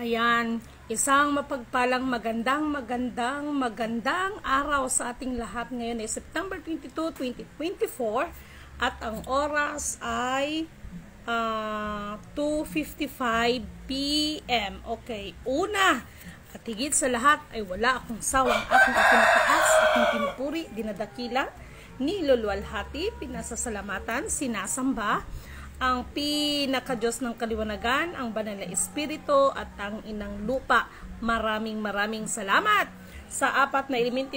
Ayan, isang mapagpalang magandang araw sa ating lahat. Ngayon ay September 22, 2024 at ang oras ay 2:55 PM. Okay, una at higit sa lahat ay wala akong sawang aking ipinataas, aking pinupuri, dinadakila, niluluwalhati, pinasasalamatan, sinasamba ang pinaka-Diyos ng kaliwanagan, ang banal na espiritu at ang inang lupa. Maraming salamat sa apat na elemento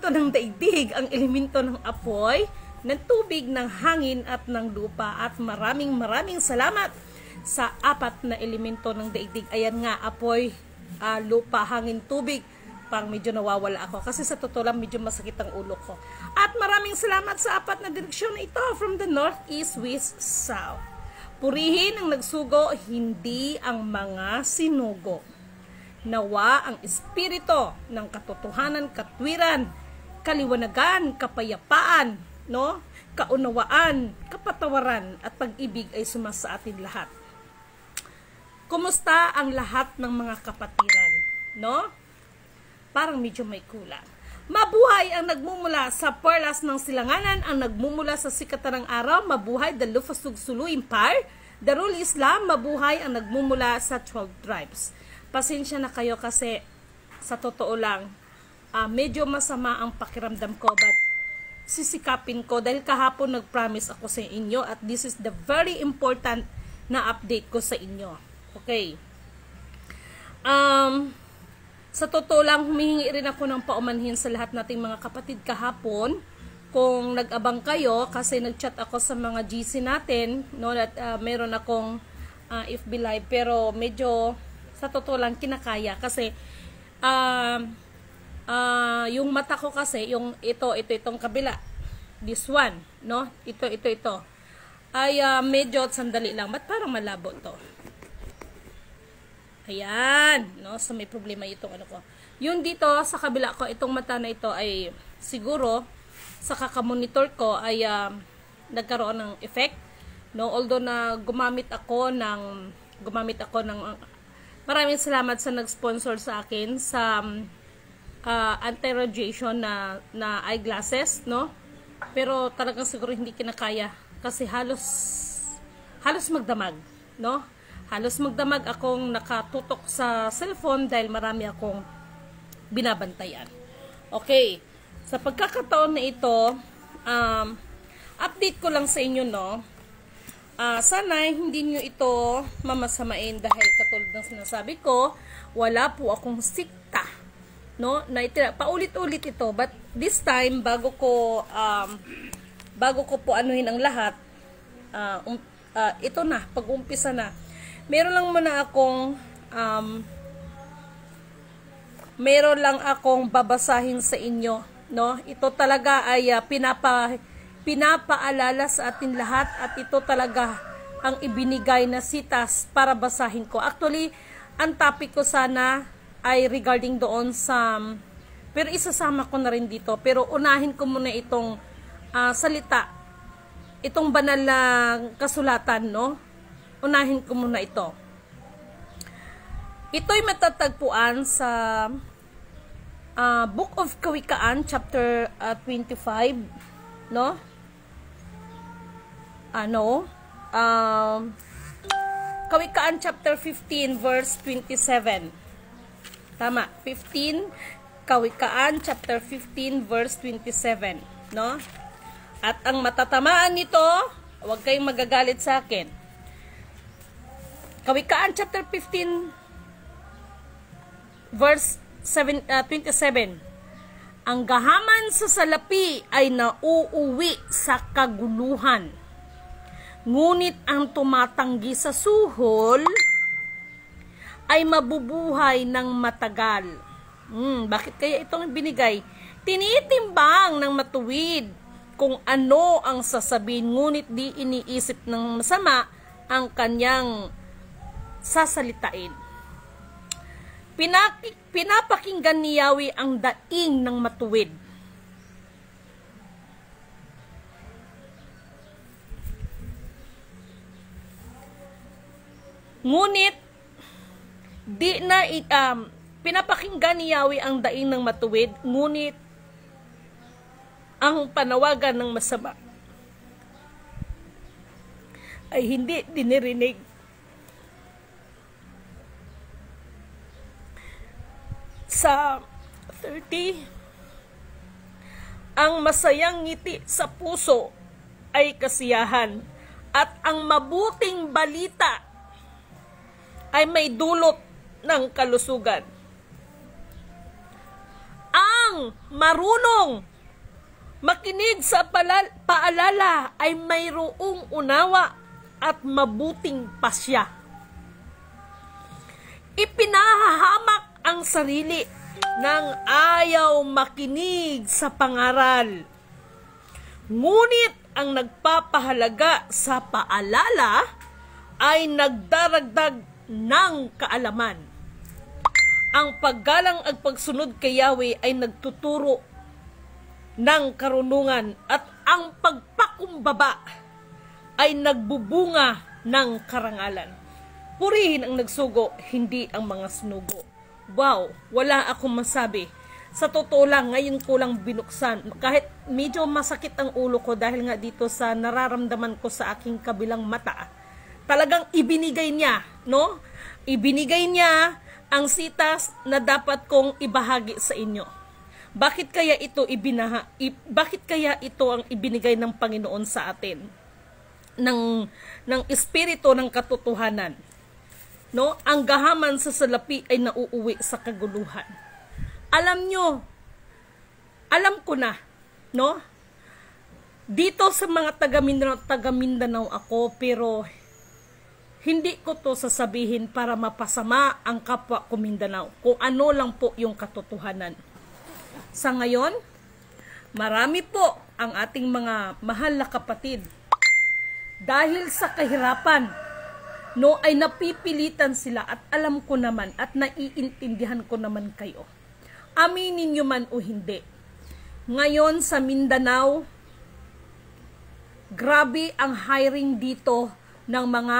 ng daigdig, ang elemento ng apoy, ng tubig, ng hangin at ng lupa. At maraming salamat sa apat na elemento ng daigdig. Ayan nga, apoy, lupa, hangin, tubig. Parang medyo nawawala ako kasi sa totoo lang medyo masakit ang ulo ko. At maraming salamat sa apat na direksyon na ito, from the north, east, west, south. Purihin ang nagsugo, hindi ang mga sinugo. Nawa ang espiritu ng katotohanan, katwiran, kaliwanagan, kapayapaan, no? Kaunawaan, kapatawaran at pag-ibig ay sumasa atin lahat. Kumusta ang lahat ng mga kapatiran, no? Parang medyo may kulang. Mabuhay ang nagmumula sa perlas ng silanganan, ang nagmumula sa sikatan ng araw. Mabuhay the Lufasugsulu Empire, Darul Islam. Mabuhay ang nagmumula sa 12 tribes. Pasensya na kayo kasi sa totoo lang, medyo masama ang pakiramdam ko, but sisikapin ko dahil kahapon nag-promise ako sa inyo at this is the very important na update ko sa inyo. Okay. Sa totoo lang, humihingi rin ako ng paumanhin sa lahat nating mga kapatid kahapon. Kung nag-abang kayo, kasi nag-chat ako sa mga GC natin, no, that meron akong FB Live, pero medyo, sa totoo lang, kinakaya. Kasi, yung mata ko kasi, yung itong kabila, this one, no, ito, ay medyo sandali lang. Ba't parang malabo to? Ayan, no? So may problema itong ano ko. Yung dito sa kabila ko, itong mata na ito ay siguro sa kakamonitor ko ay nagkaroon ng effect, no? Although na gumamit ako ng maraming salamat sa nag-sponsor sa akin sa anti-radiation na eyeglasses, no? Pero talagang siguro hindi kinakaya kasi halos magdamag, no? Halos magdamag akong nakatutok sa cellphone dahil marami akong binabantayan. Okay. Sa pagkakataon na ito, update ko lang sa inyo, no? Sana hindi nyo ito mamasamain dahil katulad ng sinasabi ko, wala po akong sikta, no? Paulit-ulit ito, but this time, bago ko po anuhin ang lahat, ito na, pag-umpisa na. Meron lang akong babasahin sa inyo, no? Ito talaga ay pinapaalala sa atin lahat at ito talaga ang ibinigay na sitas para basahin ko. Actually, ang topic ko sana ay regarding doon sa pero isasama ko na rin dito. Pero unahin ko muna itong salita. Itong banal na kasulatan, no? Unahin ko muna ito. Ito'y matatagpuan sa Book of Kawikaan, chapter 25, no? Kawikaan, chapter 15, verse 27. Tama, 15, Kawikaan, chapter 15, verse 27, no? At ang matatamaan nito, huwag kayong magagalit sa akin. Kawikaan chapter 15 verse 27. Ang gahaman sa salapi ay nauuwi sa kaguluhan. Ngunit ang tumatanggi sa suhol ay mabubuhay ng matagal. Bakit kaya itong binigay? Tinitimbang ng matuwid kung ano ang sasabihin, ngunit di iniisip ng masama ang kanyang sasalitain. Pinapakinggan ni Yahweh ang daing ng matuwid. Ngunit Di na pinapakinggan ni Yahweh ang daing ng matuwid, ngunit ang panawagan ng masama ay hindi dinirinig. Sa 30, ang masayang ngiti sa puso ay kasiyahan, at ang mabuting balita ay may dulot ng kalusugan. Ang marunong makinig sa paalala ay mayroong unawa at mabuting pasya. Ipinahahamak ang sarili ng ayaw makinig sa pangaral. Ngunit ang nagpapahalaga sa paalala ay nagdaragdag ng kaalaman. Ang paggalang at pagsunod kay Yahweh ay nagtuturo ng karunungan, at ang pagpakumbaba ay nagbubunga ng karangalan. Purihin ang nagsugo, hindi ang mga sinugo. Wow, wala akong masabi. Sa totoo lang, ngayon ko lang binuksan. Kahit medyo masakit ang ulo ko dahil nga dito sa nararamdaman ko sa aking kabilang mata. Talagang ibinigay niya, no? Ibinigay niya ang sitas na dapat kong ibahagi sa inyo. Bakit kaya ito bakit kaya ito ang ibinigay ng Panginoon sa atin? Ng espiritu ng katotohanan. No? Ang gahaman sa salapi ay nauuwi sa kaguluhan. Alam nyo, alam ko na, no? Dito sa mga taga Mindanao ako, pero hindi ko to sasabihin para mapasama ang kapwa ko Mindanao. Kung ano lang po yung katotohanan. Sa ngayon, marami po ang ating mga mahal na kapatid. Dahil sa kahirapan, no, ay napipilitan sila, at alam ko naman at naiintindihan ko naman kayo. Aminin nyo man o hindi. Ngayon sa Mindanao, grabe ang hiring dito ng mga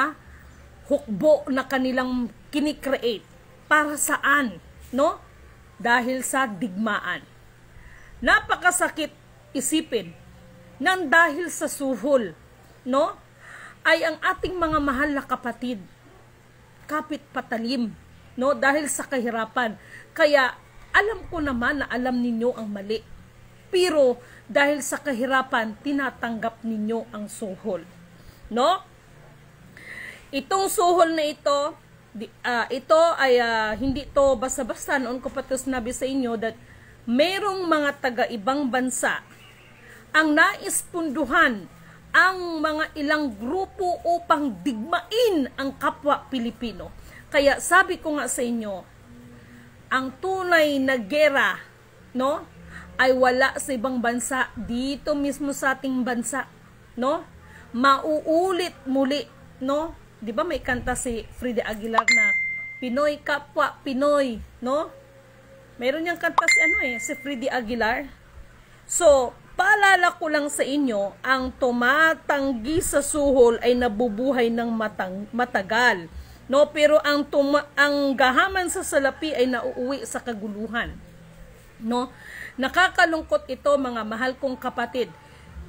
hukbo na kanilang kinikreate. Para saan? No? Dahil sa digmaan. Napakasakit isipin nang dahil sa suhol, no? Ay ang ating mga mahal na kapatid kapit patalim, no? Dahil sa kahirapan. Kaya alam ko naman na alam ninyo ang mali. Pero dahil sa kahirapan, tinatanggap ninyo ang suhol. No? Itong suhol na ito, ito ay hindi to basta-basta. Noon ko pa ito sinabi sa inyo that merong mga taga-ibang bansa ang naispunduhan ang mga ilang grupo upang digmain ang kapwa Pilipino. Kaya sabi ko nga sa inyo, ang tunay na gera, no, ay wala sa ibang bansa, dito mismo sa ating bansa, no? Mauulit muli, no? 'Di ba may kanta si Frida Aguilar na Pinoy kapwa Pinoy, no? Mayroon niyang kanta si Frida Aguilar. So, paalala ko lang sa inyo, ang tumatanggi sa suhol ay nabubuhay ng matagal. No, pero ang gahaman sa salapi ay nauuwi sa kaguluhan. No? Nakakalungkot ito, mga mahal kong kapatid.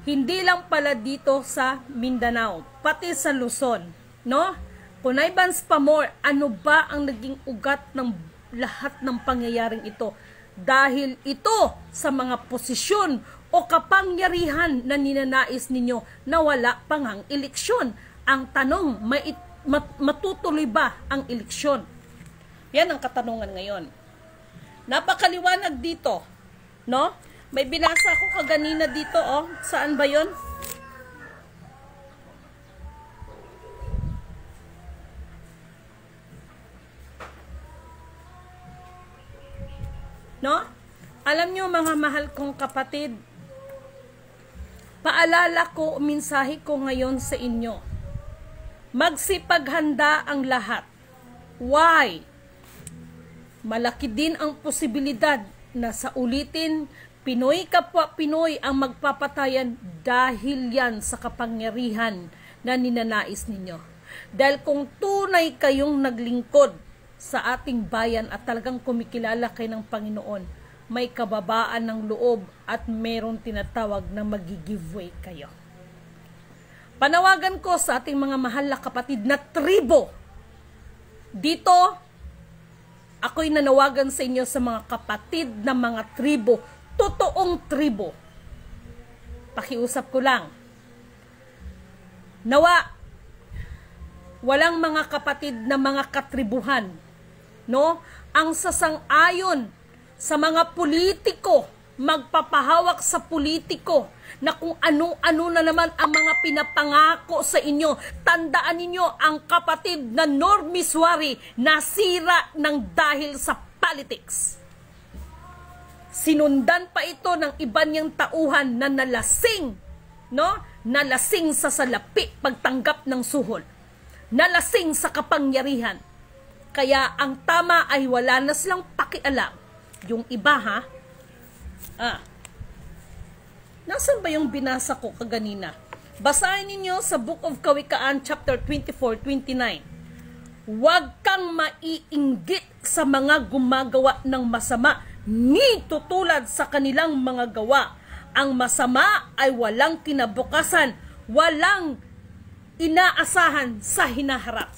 Hindi lang pala dito sa Mindanao, pati sa Luzon, no? Punay Bans Pamor, ano ba ang naging ugat ng lahat ng pangyayaring ito? Dahil ito sa mga posisyon o kapangyarihan na ninanais ninyo na wala pang ang eleksyon. Ang tanong, matutuloy ba ang eleksyon? Yan ang katanungan ngayon. Napakaliwanag dito, no? May binasa ako kaganina dito, oh. Saan ba 'yon? No? Alam nyo, mga mahal kong kapatid, paalala ko, mensahe ko ngayon sa inyo. Magsipaghanda ang lahat. Why? Malaki din ang posibilidad na sa ulitin, Pinoy kapwa Pinoy ang magpapatayan dahil yan sa kapangyarihan na ninanais ninyo. Dahil kung tunay kayong naglingkod sa ating bayan at talagang kumikilala kayo ng Panginoon, may kababaan ng loob at meron tinatawag na magi-giveaway kayo. Panawagan ko sa ating mga mahal na kapatid na tribo. Dito, ako'y nanawagan sa inyo sa mga kapatid na mga tribo, totoong tribo. Pakiusap ko lang. Nawa, walang mga kapatid na mga katribuhan, no? Ang sasang-ayon sa mga politiko, magpapahawak sa politiko, na kung ano-ano na naman ang mga pinapangako sa inyo. Tandaan ninyo, ang kapatid na Normiswari nasira ng dahil sa politics. Sinundan pa ito ng iba niyang tauhan na nalasing, no? Nalasing sa salapi pagtanggap ng suhol. Nalasing sa kapangyarihan. Kaya ang tama ay wala na silang pakialam. Yung iba nasaan ba yung binasa ko kaganina? Basahin ninyo sa Book of Kawikaan chapter 24-29. Huwag kang maiinggit sa mga gumagawa ng masama, ni tutulad sa kanilang mga gawa. Ang masama ay walang kinabukasan, walang inaasahan sa hinaharap.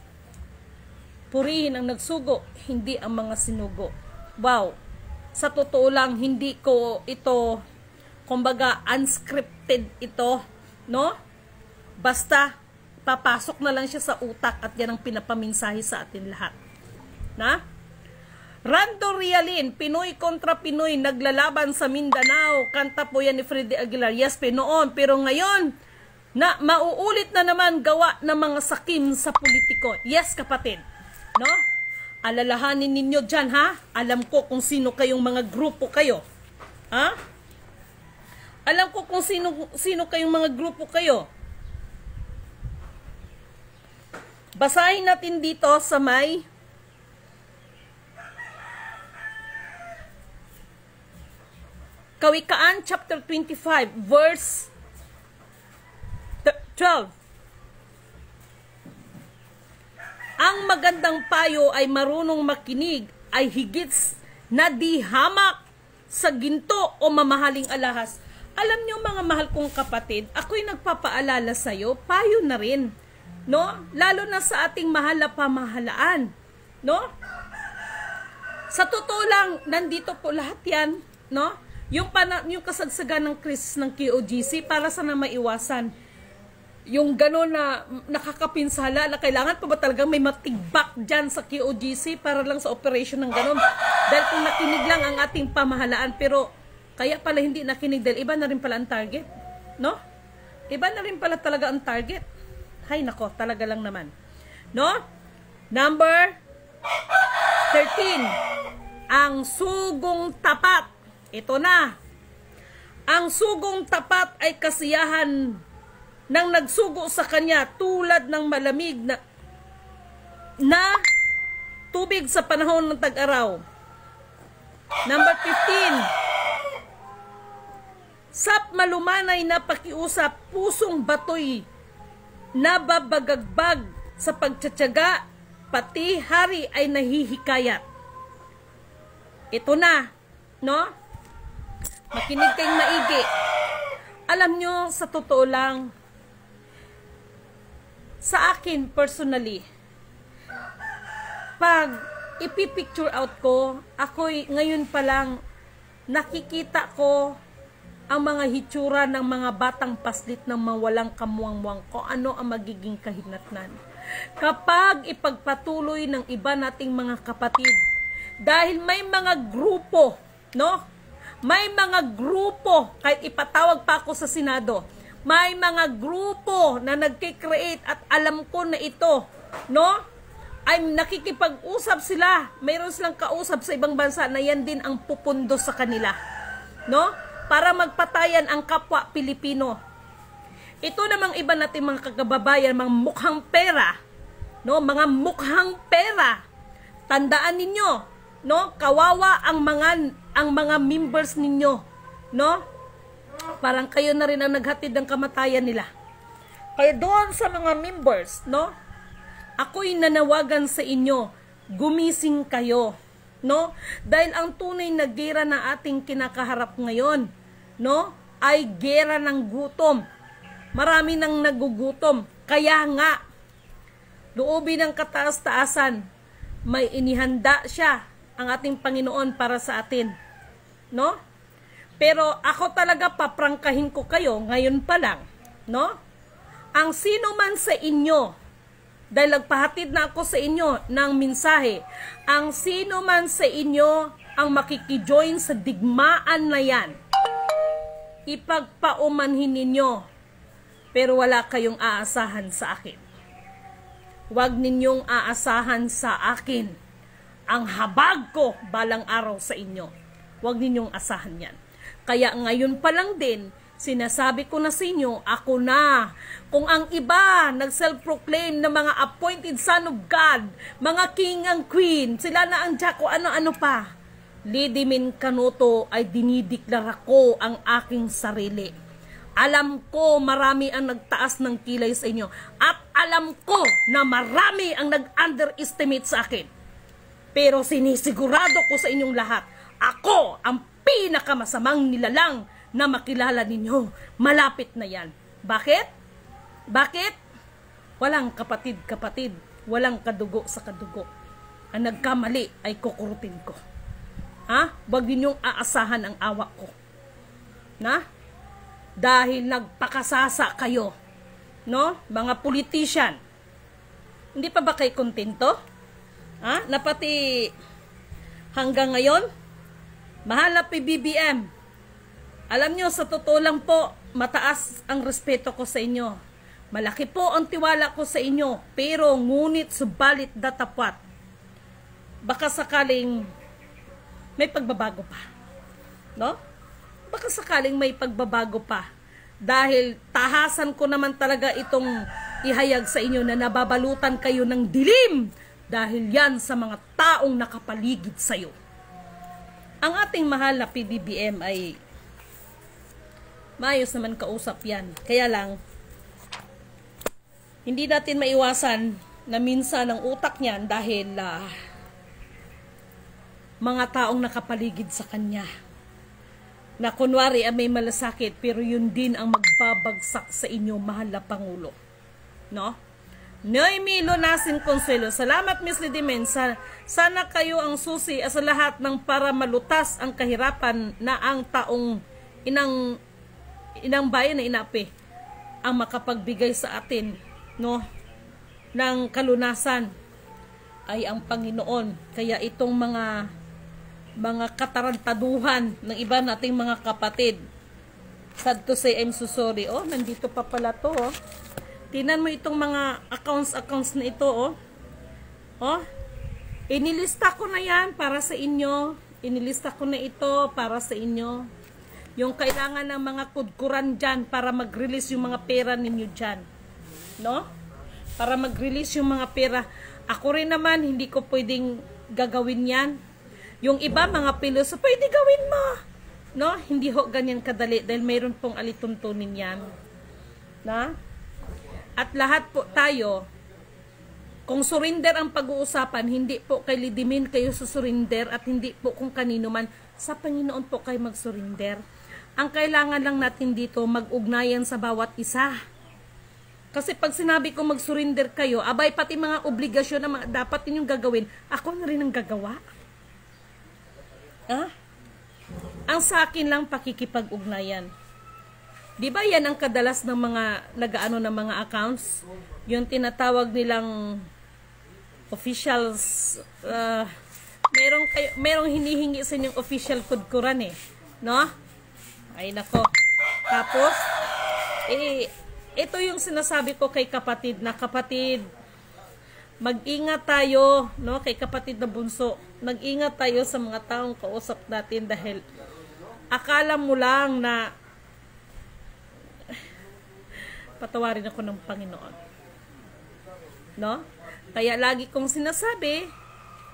Purihin ang nagsugo, hindi ang mga sinugo. Wow! Sa totoo lang, hindi ko ito, kumbaga, unscripted ito, no? Basta, papasok na lang siya sa utak at yan ang pinapaminsahe sa atin lahat. Na? Rando Rialin, Pinoy kontra Pinoy, naglalaban sa Mindanao. Kanta po yan ni Freddy Aguilar. Yes, noon. Pero ngayon, na mauulit na naman gawa ng mga sakim sa politiko. Yes, kapatid. No? Alalahanin ninyo dyan, ha? Alam ko kung sino kayong mga grupo kayo. Ha? Alam ko kung sino kayong mga grupo kayo. Basahin natin dito sa may Kawikaan chapter 25 verse 12. Ang magandang payo ay marunong makinig, ay higit na di hamak sa ginto o mamahaling alahas. Alam niyo mga mahal kong kapatid, ako'y nagpapaalala sa iyo, payo na rin, no? Lalo na sa ating mahal na pamahalaan, no? Sa totoo lang, nandito po lahat 'yan, no? Yung kasagsagan ng krisis ng KOGC para sana maiwasan yung gano'n na nakakapinsala na kailangan pa ba talagang may matigbak dyan sa KOGC para lang sa operation ng gano'n. Dahil kung nakinig lang ang ating pamahalaan, pero kaya pala hindi nakinig dahil iba na rin pala ang target. No? Iba na rin pala talaga ang target. Hay nako, talaga lang naman. No? Number 13. Ang sugong tapat. Ito na. Ang sugong tapat ay kasiyahan nang nagsugo sa kanya tulad ng malamig na tubig sa panahon ng tag-araw. Number 15. Sap malumanay na pakiusap, pusong batoy nababagagbag sa pagtsatsaga, pati hari ay nahihikayat. Ito na, no? Makinig kayong maigi. Alam nyo, sa totoo lang, sa akin personally, pag ipipicture out ko, ako'y ngayon pa lang nakikita ko ang mga hitsura ng mga batang paslit ng mga walang kamuang-muang ko, ano ang magiging kahinatnan. Kapag ipagpatuloy ng iba nating mga kapatid, dahil may mga grupo, no? May mga grupo, kahit ipatawag pa ako sa Senado, may mga grupo na nagkikreate at alam ko na ito, no? Ay nakikipag-usap sila. Mayroon silang kausap sa ibang bansa na yan din ang pupundo sa kanila, no? Para magpatayan ang kapwa Pilipino. Ito namang iba natin mga kagababayan, mga mukhang pera, no? Mga mukhang pera. Tandaan ninyo, no? Kawawa ang mga members ninyo, no? Parang kayo na rin ang naghatid ng kamatayan nila. Kaya doon sa mga members, no? Ako'y nanawagan sa inyo, gumising kayo, no? Dahil ang tunay na gera na ating kinakaharap ngayon, no, ay gera ng gutom. Marami nang nagugutom. Kaya nga, loobin ng kataas-taasan, may inihanda siya ang ating Panginoon para sa atin, no? Pero ako talaga paprangkahin ko kayo ngayon pa lang, no? Ang sino man sa inyo, dahil nagpahatid na ako sa inyo ng mensahe, ang sino man sa inyo ang makikijoin sa digmaan na yan, ipagpaumanhin ninyo, pero wala kayong aasahan sa akin. Huwag ninyong aasahan sa akin ang habag ko balang araw sa inyo. Huwag ninyong asahan yan. Kaya ngayon pa lang din, sinasabi ko na sa inyo, ako na. Kung ang iba nag-self-proclaim na mga appointed son of God, mga king and queen, sila na ang Diyako, ano-ano pa. Lidimin Kanuto ay dinideklara ko ang aking sarili. Alam ko marami ang nagtaas ng kilay sa inyo. At alam ko na marami ang nag-underestimate sa akin. Pero sinisigurado ko sa inyong lahat, ako ang pinakamasamang nilalang na makilala ninyo. Malapit na yan. Bakit? Bakit? Walang kapatid-kapatid. Walang kadugo sa kadugo. Ang nagkamali ay kukurutin ko. Ha? Huwag ninyong aasahan ang awa ko. Na? Dahil nagpakasasa kayo. No? Mga politician. Hindi pa ba kayo kontento? Ha? Na pati hanggang ngayon, mahal na PBBM. Alam nyo, sa totoo lang po, mataas ang respeto ko sa inyo. Malaki po ang tiwala ko sa inyo. Pero ngunit subalit datapwat. Baka sakaling may pagbabago pa. No? Baka sakaling may pagbabago pa. Dahil tahasan ko naman talaga itong ihayag sa inyo na nababalutan kayo ng dilim. Dahil yan sa mga taong nakapaligid sa iyo. Ang ating mahal na PBBM ay maayos naman kausap yan. Kaya lang, hindi natin maiwasan na minsan ang utak niyan dahil mga taong nakapaligid sa kanya. Na kunwari may malasakit pero yun din ang magbabagsak sa inyo, mahal na Pangulo. No? Noemi Lunasin Consuelo, salamat Miss Lidimen. Sana kayo ang susi sa lahat ng para malutas ang kahirapan na ang taong inang bayan na inapi ang makapagbigay sa atin, no, ng kalunasan ay ang Panginoon. Kaya itong mga katarantaduhan ng iba nating mga kapatid, sad to say I'm so sorry. Oh, nandito pa pala to, oh. Tingnan mo itong mga accounts na ito, oh. Oh, inilista ko na yan para sa inyo. Inilista ko na ito para sa inyo. Yung kailangan ng mga kudkuran dyan para mag-release yung mga pera ninyo dyan. No? Para mag-release yung mga pera. Ako rin naman, hindi ko pwedeng gagawin yan. Yung iba, mga piloso, pwede gawin mo. No? Hindi ho ganyan kadali dahil mayroon pong alituntunin yan. Na? At lahat po tayo, kung surrender ang pag-uusapan, hindi po kay Lidimin kayo susurrender at hindi po kung kanino man, sa Panginoon po kayo mag-surrender. Ang kailangan lang natin dito, mag-ugnayan sa bawat isa. Kasi pag sinabi ko mag-surrender kayo, abay pati mga obligasyon na dapat ninyong gagawin, ako na rin ang gagawa. Ah? Ang sa akin lang pakikipag-ugnayan. Di ba yan ang kadalas ng mga nagaano ng mga accounts? Yung tinatawag nilang officials, merong hinihingi sa inyong official kudkuran eh. No? Ay nako. Tapos, ito yung sinasabi ko kay kapatid na kapatid, mag-ingat tayo, no? Kay kapatid na bunso, mag-ingat tayo sa mga taong kausap natin dahil akala mo lang na patawarin ako ng Panginoon. No? Kaya lagi kong sinasabi,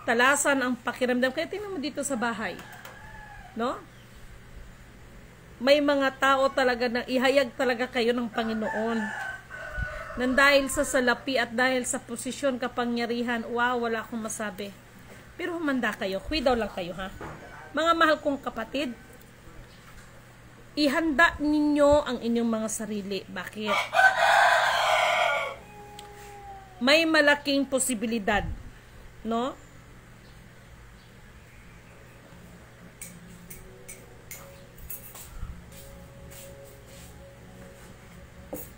talasan ang pakiramdam. Kaya tingnan mo dito sa bahay. No? May mga tao talaga na ihayag talaga kayo ng Panginoon. Nang dahil sa salapi at dahil sa posisyon kapangyarihan, wow, wala akong masabi. Pero humanda kayo, kwidaw lang kayo ha. Mga mahal kong kapatid, ihanda ninyo ang inyong mga sarili. Bakit? May malaking posibilidad, no?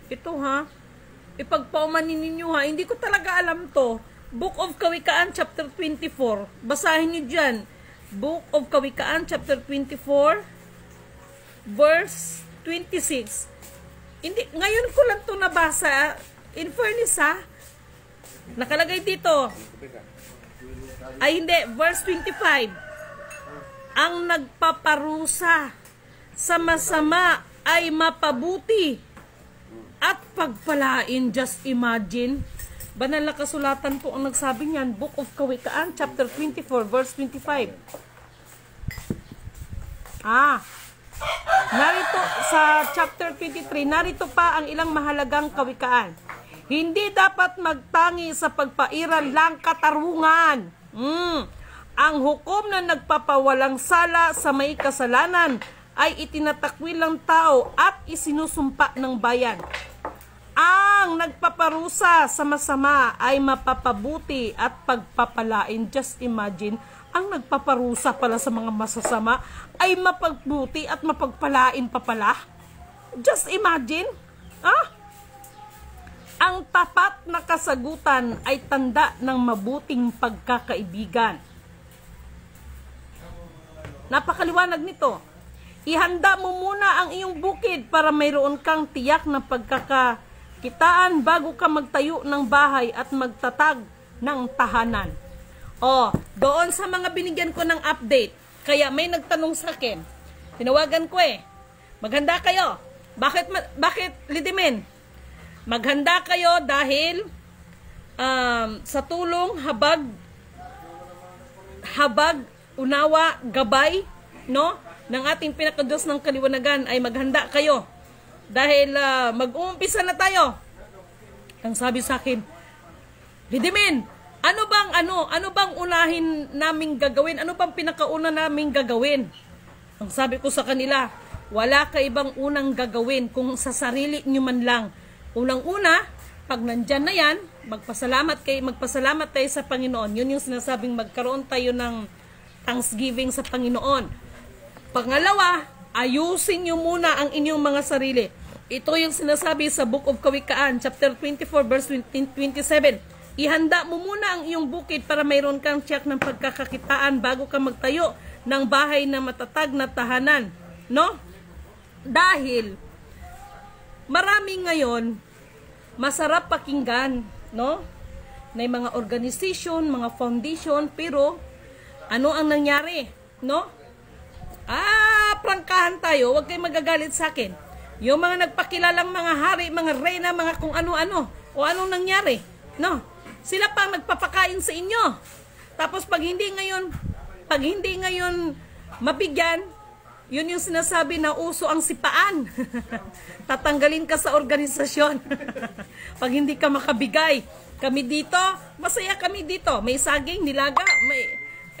Ito ha, ipagpaumanin ninyo ha, hindi ko talaga alam to. Book of Kawikaan chapter 24. Basahin niyo diyan. Book of Kawikaan chapter 24 verse 26. Hindi ngayon ko lang to nabasa. In fairness ha, nakalagay dito. Ay hindi, verse 25. Ang nagpaparusa sa masama ay mapabuti at pagpalain. Just imagine. Banal na kasulatan po ang nagsabi niyan. Book of Kawikaan, chapter 24, verse 25. Narito sa chapter 23, narito pa ang ilang mahalagang kawikaan. Hindi dapat magtangi sa pagpairal lang katarungan. Ang hukom na nagpapawalang sala sa may kasalanan ay itinatakwil ng tao at isinusumpa ng bayan. Ang nagpaparusa sa masama ay mapapabuti at pagpapalain. Just imagine, ang nagpaparusa pala sa mga masasama ay mapagbuti at mapagpalain pa pala. Just imagine. Ang tapat na kasagutan ay tanda ng mabuting pagkakaibigan. Napakaliwanag nito. Ihanda mo muna ang iyong bukid para mayroon kang tiyak na pagkakakitaan bago ka magtayo ng bahay at magtatag ng tahanan. Doon sa mga binigyan ko ng update, kaya may nagtanong sa akin, tinawagan ko maghanda kayo. Bakit Lidimen? Maghanda kayo dahil sa tulong, habag, unawa, gabay, no? Ng ating pinakadiyos ng kaliwanagan ay maghanda kayo. Dahil mag-uumpisa na tayo. Ang sabi sa akin, Lidimen, ano bang unahin naming gagawin? Ano bang pinakauna naming gagawin? Ang sabi ko sa kanila, wala ka ibang unang gagawin kung sa sarili nyo man lang. Unang-una, pag nandyan na yan, magpasalamat tayo sa Panginoon. Yun yung sinasabing magkaroon tayo ng thanksgiving sa Panginoon. Pangalawa, ayusin nyo muna ang inyong mga sarili. Ito yung sinasabi sa Book of Kawikaan, chapter 24, verse 27. Ihanda mo muna ang iyong bukid para mayroon kang tiyak ng pagkakakitaan bago ka magtayo ng bahay na matatag na tahanan. No? Dahil marami ngayon masarap pakinggan, no? Na mga organization, mga foundation, pero ano ang nangyari, no? Prangkahan tayo, huwag kayong magagalit sa akin. Yung mga nagpakilalang mga hari, mga reyna, mga kung ano-ano, o anong nangyari, no? Sila pa nagpapakain sa inyo. Tapos pag hindi ngayon mabigyan, yun yung sinasabi na uso ang sipaan. Tatanggalin ka sa organisasyon. Pag hindi ka makabigay. Kami dito, masaya kami dito. May saging, nilaga,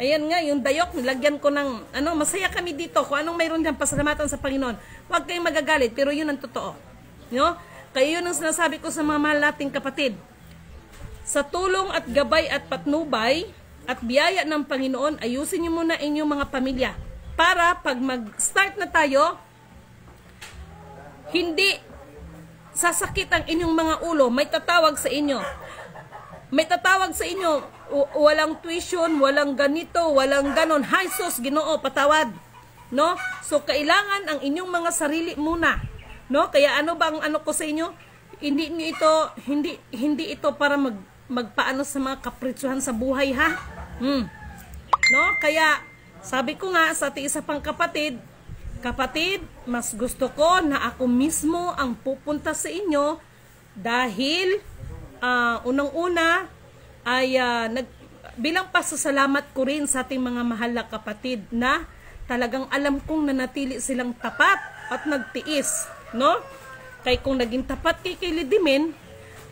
ayan nga, yung dayok, nilagyan ko ng, masaya kami dito. Kung anong mayroon dyan, pasalamatan sa Panginoon. Huwag kayong magagalit, pero yun ang totoo. No? Kaya yun ang sinasabi ko sa mga mahal nating kapatid. Sa tulong at gabay at patnubay at biyaya ng Panginoon, ayusin niyo muna inyong mga pamilya. Para pag mag-start na tayo, hindi sasakit ang inyong mga ulo. May tatawag sa inyo. Walang tuition, walang ganito, walang ganon. Hay sus, Ginoo, patawad. No? So, kailangan ang inyong mga sarili muna. No? Kaya ano ko sa inyo? Hindi ito para magpaano sa mga kapritsuhan sa buhay, ha? No? Kaya, sabi ko nga sa isa pang kapatid, mas gusto ko na ako mismo ang pupunta sa inyo dahil unang-una ay bilang pasasalamat ko rin sa ating mga mahal na kapatid na talagang alam kong nanatili silang tapat at nagtiis, no? Kaya kung naging tapat kay Lidimen,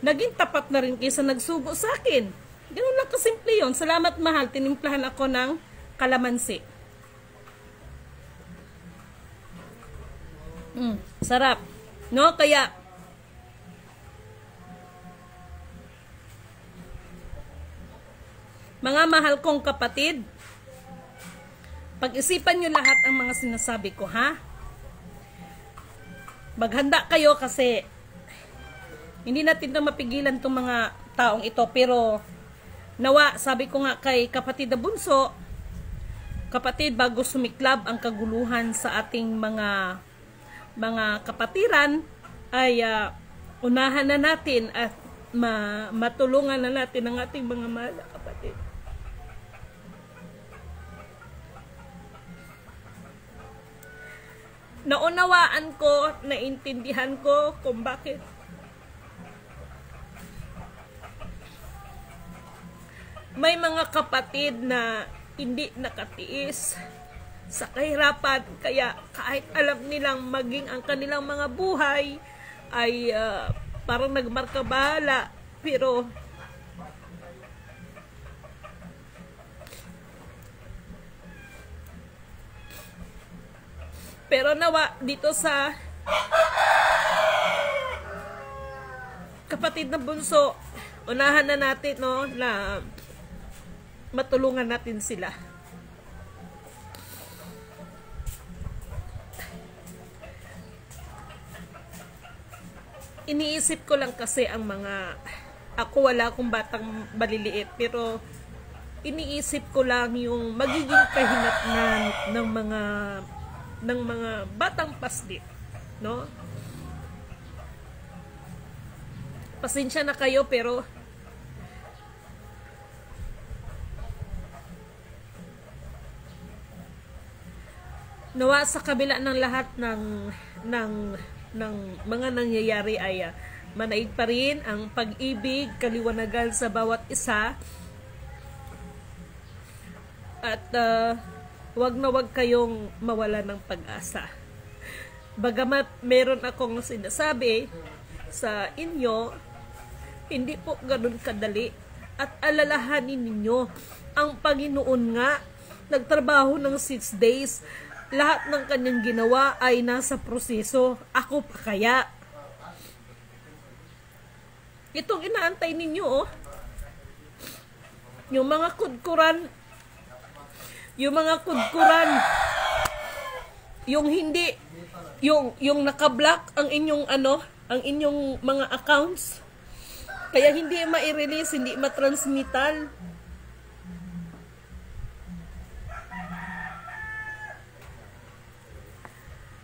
naging tapat na rin kaysa nagsugo sa akin, Ganun lang kasimple yun. Salamat mahal, tinimplahan ako ng kalamansi. Sarap. No? Kaya, mga mahal kong kapatid, pag-isipan nyo lahat ang mga sinasabi ko, ha? Maghanda kayo kasi hindi natin na mapigilan itong mga taong ito. Pero, nawa, sabi ko nga kay kapatid na bunso, kapatid, bago sumiklab ang kaguluhan sa ating mga kapatiran, ay unahan na natin at matulungan na natin ang ating mga mahal na kapatid. Naunawaan ko, naintindihan ko kung bakit may mga kapatid na hindi nakatiis sa kahirapan, kaya kahit alam nilang maging ang kanilang mga buhay ay parang nagmarka bahala, pero nawa dito sa kapatid na bunso, unahan na natin, no, na matulungan natin sila. Iniisip ko lang kasi ang mga, ako wala akong batang maliliit, pero iniisip ko lang yung magiging kahinatnan ng mga batang paslit, no? Pasensya na kayo, pero nawa sa kabila ng lahat ng mga nangyayari ay manaig pa rin ang pag-ibig, kaliwanagan sa bawat isa, at wag na wag kayong mawala ng pag-asa. Bagamat meron akong sinasabi sa inyo, hindi po ganun kadali, at alalahanin ninyo ang Panginoon nga nagtrabaho ng 6 days. Lahat ng kanyang ginawa ay nasa proseso. Ako pa kaya? Itong inaantay ninyo, oh. Yung mga kudkuran, yung hindi, yung naka-block ang inyong ang inyong mga accounts. Kaya hindi ma-release, hindi ma-transmittal.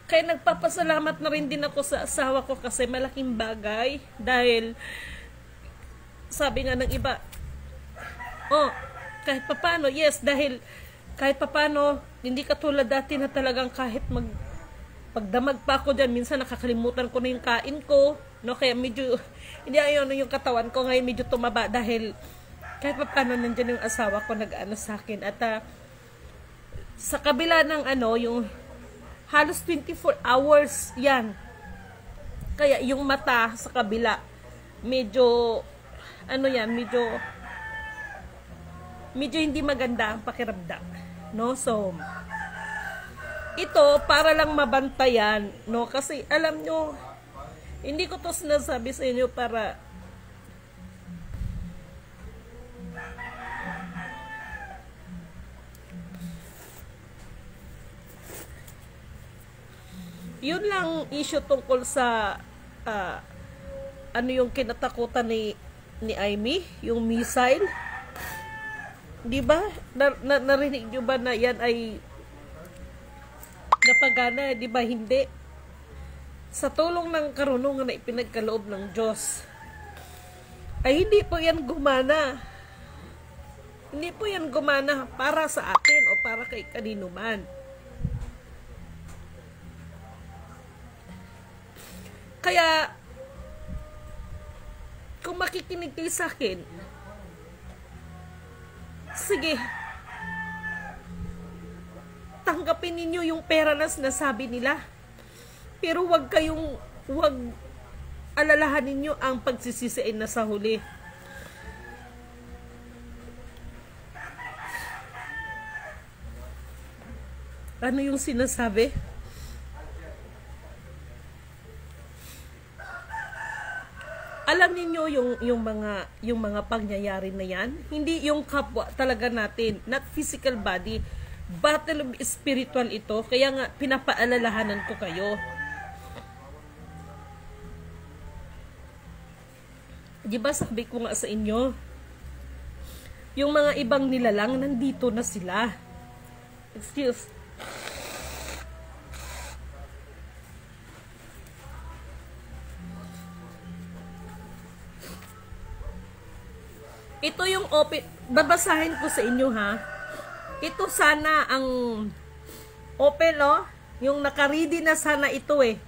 Kaya nagpapasalamat na rin din ako sa asawa ko kasi malaking bagay. Dahil, sabi nga ng iba, kahit papano, yes, dahil kahit papano, hindi katulad dati na talagang kahit pagdamag pa ako dyan, minsan nakakalimutan ko na yung kain ko, no? Kaya medyo, hindi ayon yung katawan ko ngayon medyo tumaba dahil kahit papano nandyan yung asawa ko nag-ano sa akin. At sa kabila ng yung halos 24 hours yan. Kaya yung mata sa kabila, medyo, medyo hindi maganda ang pakiramdam. No? So, ito, para lang mabantayan, no? Kasi, alam nyo, hindi ko to sinasabi sa inyo para yun lang issue tungkol sa yung kinatakutan ni Amy, yung missile. Di ba? Narinig nyo ba na yan ay napagana? Di ba? Hindi. Sa tulong ng karunungan na ipinagkaloob ng Diyos, ay hindi po yan gumana. Hindi po yan gumana para sa atin o para kay kanino man. Kaya, kung makikinig kayo sa akin, sige, tanggapin ninyo yung pera na sinasabi nila. Pero wag alalahanin nyo ang pagsisisiin na sa huli. Ano yung sinasabi? Alam niyo yung mga pangyayari na yan, hindi yung kapwa talaga natin, not physical body, battle of spiritual ito. Kaya nga pinapaalalahanan ko kayo. Di ba sabi ko nga sa inyo, yung mga ibang nilalang nandito na sila. Excuse. Ito yung open, babasahin ko sa inyo ha. Ito sana ang open, no? Yung nakaready na sana ito eh.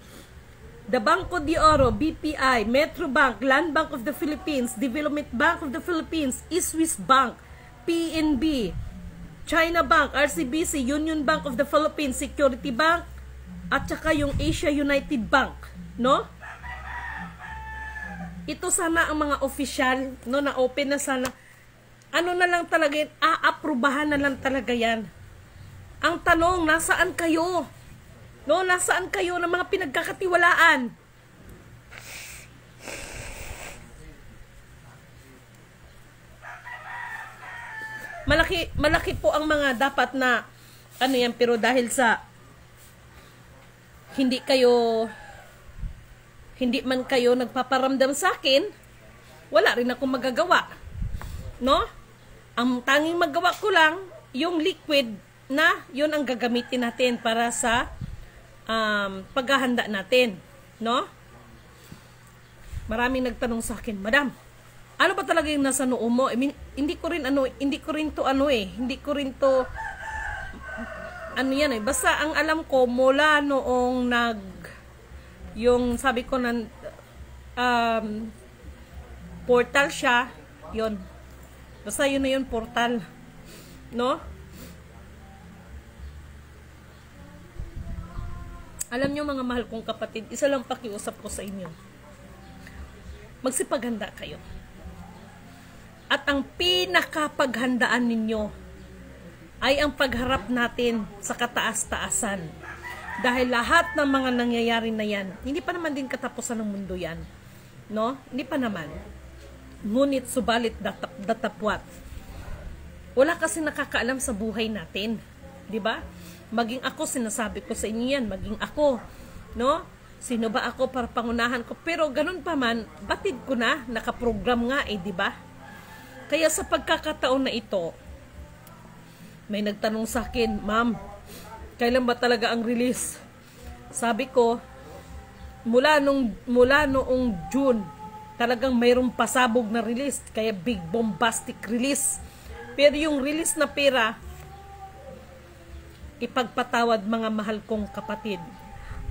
The Banco de Oro, BPI, Metro Bank, Land Bank of the Philippines, Development Bank of the Philippines, Swiss Bank, PNB, China Bank, RCBC, Union Bank of the Philippines, Security Bank, at saka yung Asia United Bank, no? Ito sana ang mga official, no, na open na sana. Ano na lang talaga yan, aaprubahan na lang talaga yan. Ang tanong, nasaan kayo? No, nasaan kayo ng mga pinagkakatiwalaan? Malaki po ang mga dapat na ano yan, pero dahil sa hindi man kayo nagpaparamdam sa akin, wala rin akong magagawa. No? Ang tanging magawa ko lang, yung liquid na yun ang gagamitin natin para sa paghahanda natin. No? Maraming nagtanong sa akin, Madam, ano ba talaga yung nasa noo mo? I mean, hindi ko rin to ano yan eh. Basta ang alam ko, mula noong yung sabi ko na portal siya, yun. Basta yun na yun, portal. No? Alam nyo mga mahal kong kapatid, isa lang pakiusap ko sa inyo. Magsipaghanda kayo. At ang pinakapaghandaan ninyo ay ang pagharap natin sa kataas-taasan. Dahil lahat ng mga nangyayari na yan, hindi pa naman din katapusan ng mundo yan. No? Hindi pa naman. Ngunit subalit datapwat. Wala kasi nakakaalam sa buhay natin. Diba? Maging ako, sinasabi ko sa inyo yan, maging ako. No? Sino ba ako para pangunahan ko? Pero ganun pa man, batid ko na, nakaprogram nga eh, diba? Kaya sa pagkakataon na ito, may nagtanong sa akin, Ma'am, kailan ba talaga ang release? Sabi ko, mula noong June, talagang mayroong pasabog na release, kaya big bombastic release. Pero yung release na pera, ipagpatawad mga mahal kong kapatid,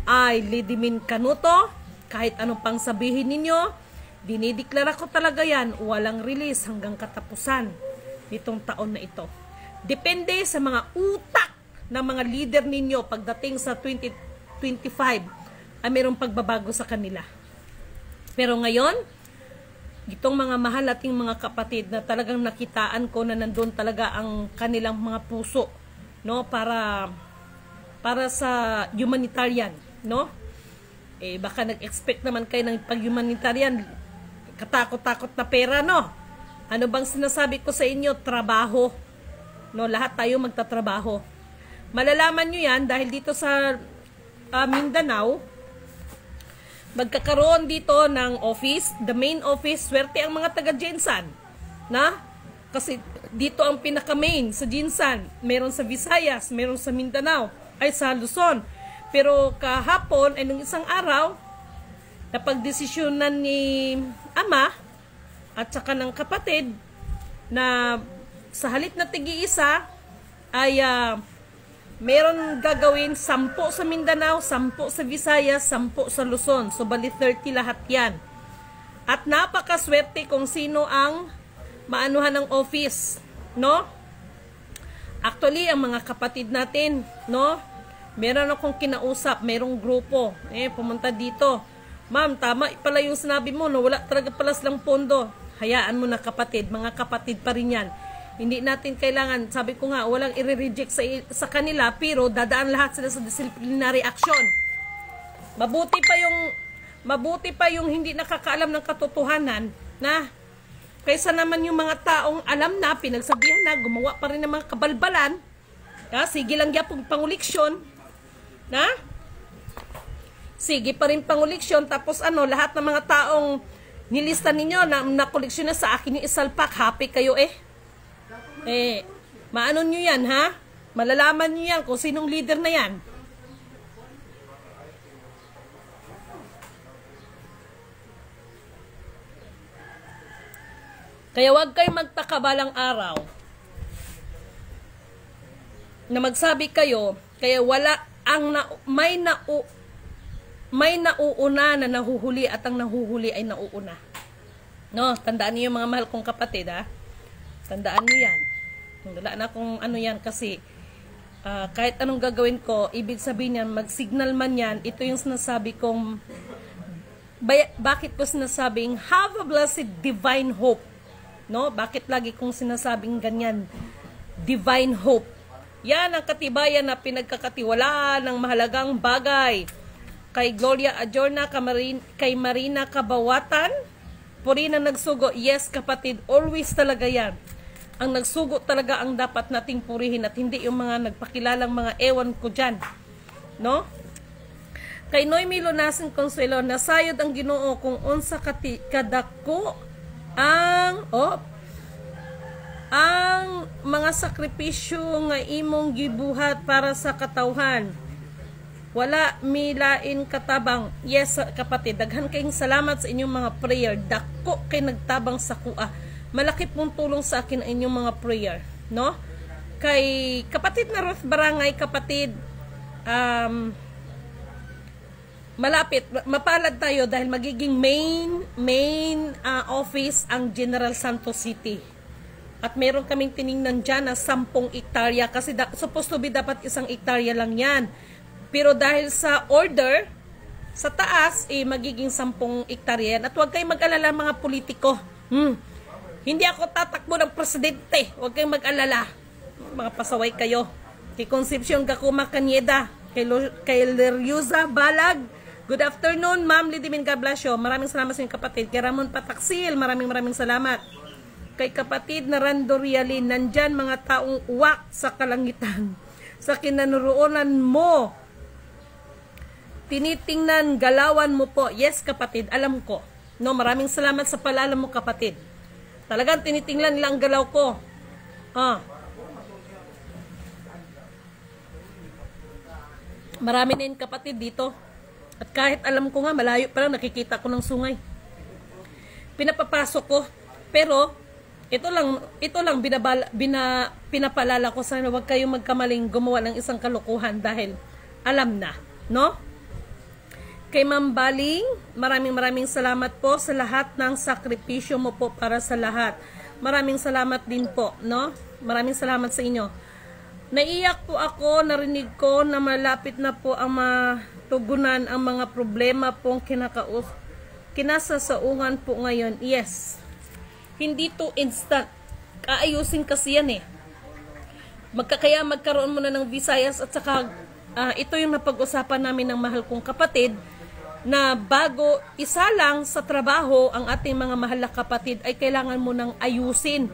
ay lidimin kanuto, kahit anong pang sabihin ninyo, dinideklara ko talaga yan, walang release hanggang katapusan nitong taon na ito. Depende sa mga utak ng mga leader ninyo pagdating sa 2025 ay mayroong pagbabago sa kanila. Pero ngayon, itong mga mahal ating mga kapatid na talagang nakitaan ko na nandun talaga ang kanilang mga puso, no, para sa humanitarian, no? Eh baka nag-expect naman kayo ng pag-humanitarian, katakot-takot na pera, no? Ano bang sinasabi ko sa inyo? Trabaho. No, lahat tayo magtatrabaho. Malalaman nyo yan dahil dito sa Mindanao, magkakaroon dito ng office, the main office, swerte ang mga taga Jinsan, na? Kasi dito ang pinaka-main sa Jinsan, meron sa Visayas, meron sa Mindanao, ay sa Luzon. Pero kahapon, ay nung isang araw, napagdesisyonan ni ama at saka ng kapatid na sa halip na tig-iisa ay meron gagawin 10 sa Mindanao, 10 sa Visayas, 10 sa Luzon. So bali 30 lahat yan. At napakaswerte kung sino ang maanuhan ng office, no? Actually, ang mga kapatid natin, no? Meron akong kinausap, merong grupo, pumunta dito. Ma'am, tama pala yung sinabi mo, no? Wala talaga pala silang pondo. Hayaan mo na kapatid, mga kapatid pa rin yan. Hindi natin kailangan, sabi ko nga, walang i-reject sa kanila, pero dadaan lahat sila sa disciplinary action. Mabuti pa yung hindi nakakaalam ng katotohanan na kaysa naman yung mga taong alam na, pinagsabihan na, gumawa pa rin ng mga kabalbalan, sige lang yapong panguliksyon, sige pa rin panguliksyon, tapos lahat ng mga taong nilista ninyo na nakoleksyon na sa akin yung isalpak, happy kayo maano nyo yan, ha? Malalaman nyo yan kung sinong leader na yan. Kaya wag kayo magtaka balang araw na magsabi kayo, kaya wala may nauuna na nahuhuli at ang nahuhuli ay nauuna. No, tandaan niyo mga mahal kong kapatid, ha? Tandaan niyo yan. Wala na kung ano yan kasi kahit anong gagawin ko, ibig sabihin yan, mag-signal man yan, ito yung sinasabi kong, bakit ko sinasabing, have a blessed divine hope. No? Bakit lagi kong sinasabing ganyan? Divine hope. Yan ang katibayan na pinagkakatiwalaan ng mahalagang bagay. Kay Gloria Adjorna, kay Marina Kabawatan, puri na nagsugo. Yes, kapatid, always talaga yan. Ang nagsugo talaga ang dapat nating purihin at hindi yung mga nagpakilalang mga ewan ko dyan. No? Kay Noemi Lunasin Consuelo, nasayod ang Ginoo kung unsa kadako ang mga sakripisyo nga imong gibuhat para sa katawhan. Wala milain katabang. Yes, kapatid, daghan kayong salamat sa inyong mga prayer. Dako kay nagtabang sa kuha. Malaki pong tulong sa akin ang inyong mga prayer, no? Kay kapatid na Ruth Barangay, kapatid, malapit, mapalad tayo dahil magiging main office ang General Santos City. At meron kaming tiningnan dyan na 10 hektarya kasi supposed to be dapat 1 hektarya lang yan. Pero dahil sa order, sa taas, magiging 10 hektarya yan. At huwag kayong mag-alala mga politiko. Hindi ako tatakbo ng presidente. Huwag kayong mag-alala. Mga pasaway kayo. Kay Concepcion Gakuma Kanyeda, kay Leriuza Balag, good afternoon, Ma'am Lidimin Gablasio. Maraming salamat sa inyong kapatid. Kay Ramon Pataksil, maraming salamat. Kay kapatid na Rando Rialin, nandyan mga taong uwak sa kalangitan. Sa kinanuruonan mo, tinitingnan, galawan mo po. Yes, kapatid, alam ko. No, maraming salamat sa palalam mo, kapatid. Talagang tinitingnan nila ang galaw ko. Marami na yung kapatid dito. At kahit alam ko nga, malayo pa lang, nakikita ko ng sungay. Pinapapasok ko. Pero, ito lang pinapalala ko sana huwag kayong magkamaling gumawa ng isang kalukuhan dahil alam na. No? Kay Ma'am Baling, maraming salamat po sa lahat ng sakripisyo mo po para sa lahat. Maraming salamat din po, no? Maraming salamat sa inyo. Naiyak po ako, narinig ko na malapit na po ang matugunan ang mga problema pong kinasasaungan po ngayon. Yes. Hindi to instant. Kaayusin kasi yan kaya magkaroon muna ng Visayas at saka ito yung napag-usapan namin ng mahal kong kapatid na bago isa lang sa trabaho ang ating mga mahal na kapatid ay kailangan mo nang ayusin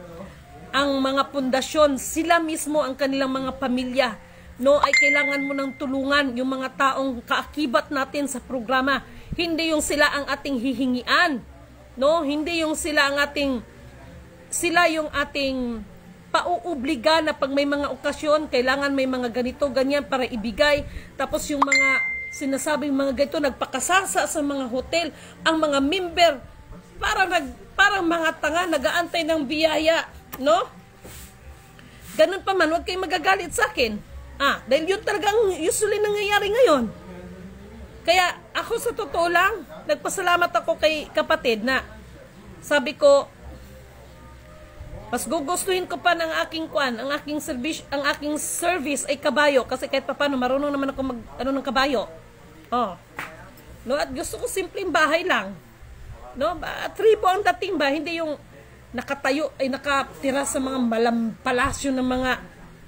ang mga pundasyon. Sila mismo ang kanilang mga pamilya, no, ay kailangan mo nang tulungan yung mga taong kaakibat natin sa programa. Hindi yung sila ang ating hihingian, no, hindi yung sila yung ating pauobliga na pag may mga okasyon kailangan may mga ganito ganyan para ibigay, tapos yung mga sinasabing mga ganito nagpakasasa sa mga hotel, ang mga member parang mga tanga nagaantay ng biyaya, no? Ganun pa man, huwag kayong magagalit sa akin. Dahil yun talagang usually nangyayari ngayon. Kaya ako sa totoo lang, nagpasalamat ako kay kapatid na sabi ko, mas gugustuhin ko pa ng aking ang aking service ay kabayo kasi kahit paano marunong naman ako ng kabayo. No, at gusto ko simpleng bahay lang. No, tribo ang dating ba, hindi yung nakatayo, ay nakatira sa mga palasyo ng mga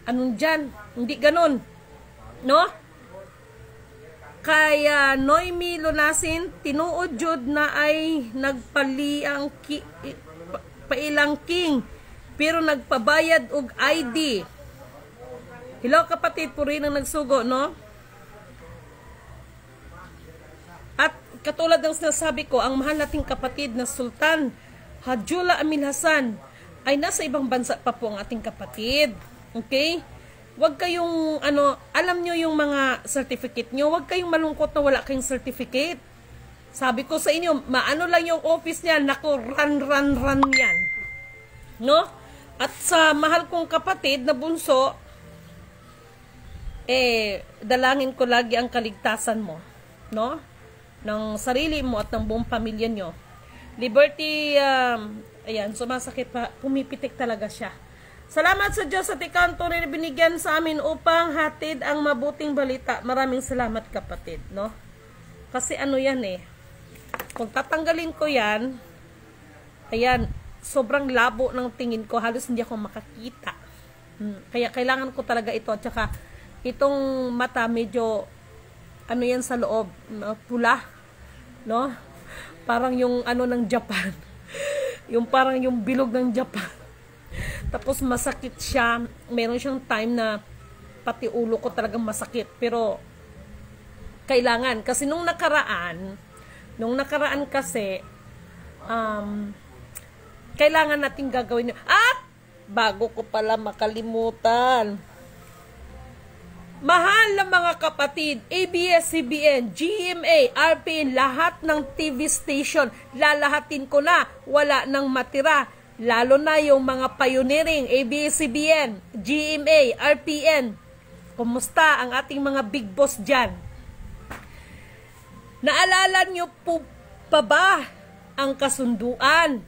anong dyan. Hindi ganon. No? Kaya Noemi Lunasin, tinuod jud na ay nagpaliang pailang king, pero nagpabayad og ID. Hello kapatid, puri nang nagsugo, no? At katulad ng sinasabi ko, ang mahal nating kapatid na Sultan Hadjula Amin Hasan ay nasa ibang bansa pa po ang ating kapatid. Okay? Huwag kayong, alam nyo yung mga certificate nyo, huwag kayong malungkot na wala kayong certificate. Sabi ko sa inyo, maano lang yung office niya, naku, run yan. No? At sa mahal kong kapatid na bunso, dalangin ko lagi ang kaligtasan mo. No? Ng sarili mo at ng buong pamilya nyo. Liberty, ayan, sumasakit pa, pumipitik talaga siya. Salamat sa Diyos at ikanto na binigyan sa amin upang hatid ang mabuting balita. Maraming salamat kapatid, no? Kasi ano yan kung tatanggalin ko yan, ayan, sobrang labo ng tingin ko, halos hindi ako makakita. Kaya kailangan ko talaga ito. At saka, itong mata medyo, ano yan sa loob, pula, no? Parang yung ng Japan. Yung parang yung bilog ng Japan. Tapos masakit siya. Meron siyang time na pati ulo ko talagang masakit. Pero kailangan. Kasi nung nakaraan kasi, kailangan natin gagawin yun. At bago ko pala makalimutan. Mahal na mga kapatid, ABS-CBN, GMA, RPN, lahat ng TV station, lalahatin ko na, wala nang matira. Lalo na yung mga pioneering, ABS-CBN, GMA, RPN. Kumusta ang ating mga big boss dyan? Naalala nyo po pa ba ang kasunduan?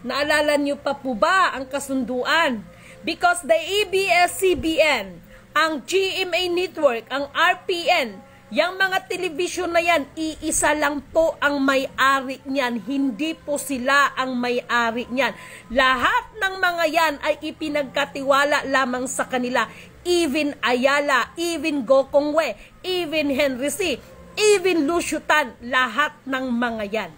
Naalala nyo pa po ba ang kasunduan? Because the ABS-CBN, ang GMA Network, ang RPN, yung mga television na yan, iisa lang po ang may-ari niyan. Hindi po sila ang may-ari niyan. Lahat ng mga yan ay ipinagkatiwala lamang sa kanila. Even Ayala, even Gokongwei, even Henry C., even Lucio Tan, lahat ng mga yan.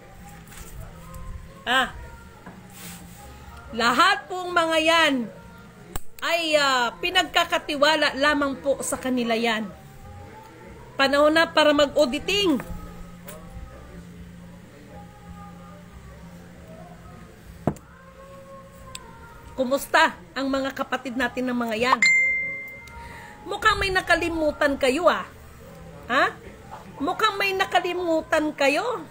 Lahat pong mga yan ay pinagkakatiwala lamang po sa kanila yan. Panahon na para mag-auditing. Kumusta ang mga kapatid natin ng mga yan? Mukhang may nakalimutan kayo Mukhang may nakalimutan kayo.